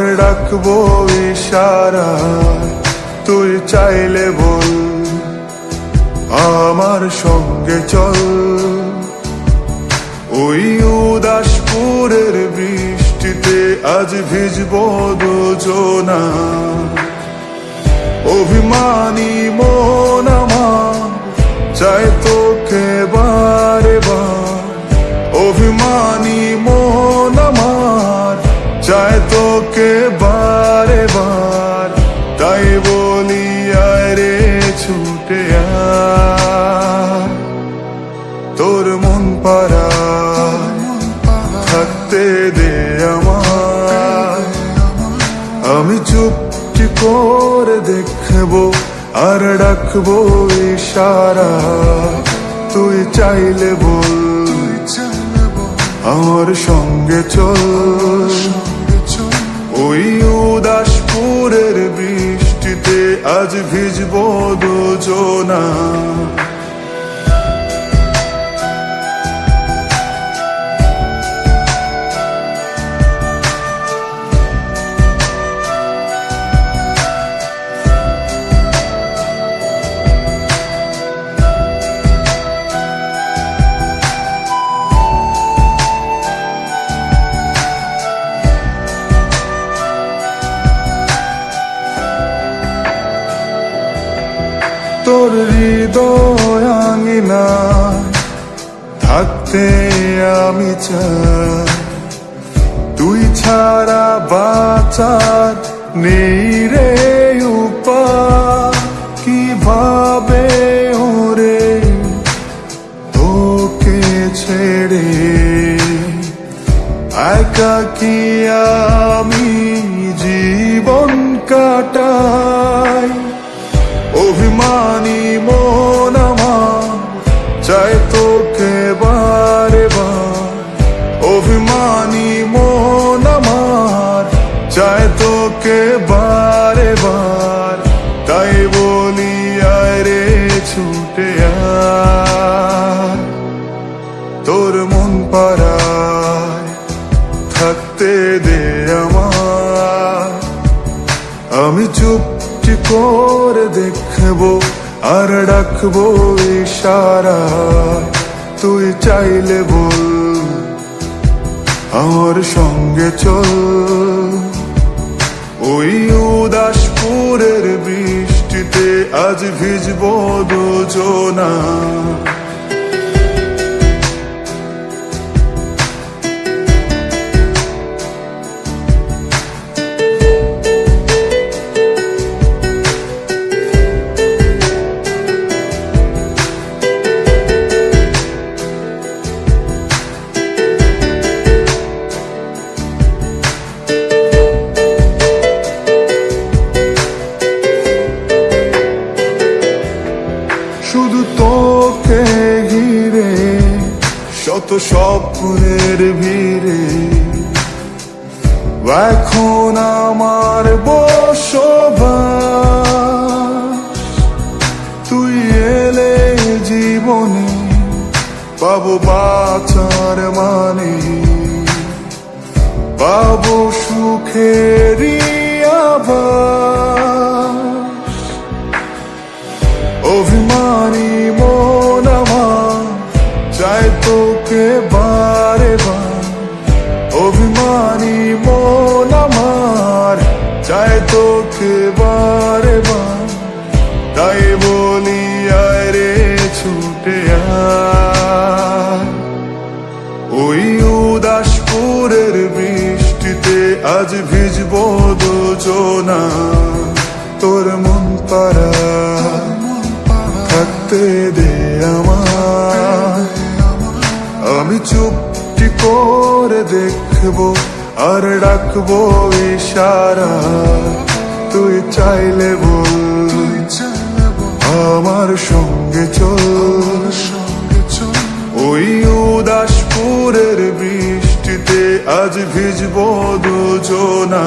আর ডাকবো ইশারায়, তুই চাইলে বল আমার সঙ্গে চল। ওই উদাসপুরের বৃষ্টিতে আজ ভিজবো দুজনা। অভিমানী মন আমার চাই তোকে বারে বার, অভিমানী মন আমার চাই তোকে বারে বার। তাই বলি আয় রে ছুটে আয়, তোর মন পাড়ায় থাকতে দে আমায়। আমি চুপটি করে দেখবো আর ডাকবো ইশারা, তুই চাইলে বল আমার সঙ্গে চল। ওই উদাসপুরের বৃষ্টিতে আজ ভিজবো দুজনা। তোর হৃদয় আঙিনা থাকতে আমি চাই, তুই ছাড়া বাঁচার নেই রে উপায়। কিভাবে ওরে তোকে ছেড়ে একাকী আমি জীবন কাটাই। অভিমানী মন আমার চাই তোকে বারে বার, অভিমানী মন আমার চাই তোকে বারে বার। তাই বলি আয় রে ছুটে আয়, তোর মন পাড়ায় থাকতে দে আমায়। আমি চুপটি করে দেখবো আর ডাকবো ইশারা, তুই চাইলে বল আমার সঙ্গে চল। ওই উদাসপুরের বৃষ্টিতে আজ ভিজবো দুজনা। শুধু তোকে ঘিরে শত স্বপ্নের ভিড়ে, এখন আমার বসবাস। তুই এলে জীবনে পাবো বাঁচার মানে, পাবো সুখেরই আভাস। অভিমানী মন আমার চাই তোকে বারে বার, অভিমানী মন আমার চাই তোকে বারে বার। তাই বলি আয় রে ছুটে আয়, ওই উদাসপুরের বৃষ্টিতে আজ ভিজবো দুজনা। তোর মন পাড়ায় থাকতে দে আমায়। আমি চুপটি করে দেখবো আর ডাকবো ইশারা, তুই চাইলে বল আমার সঙ্গে চল। ওই উদাসপুরের বৃষ্টিতে আজ ভিজবো দুজনা।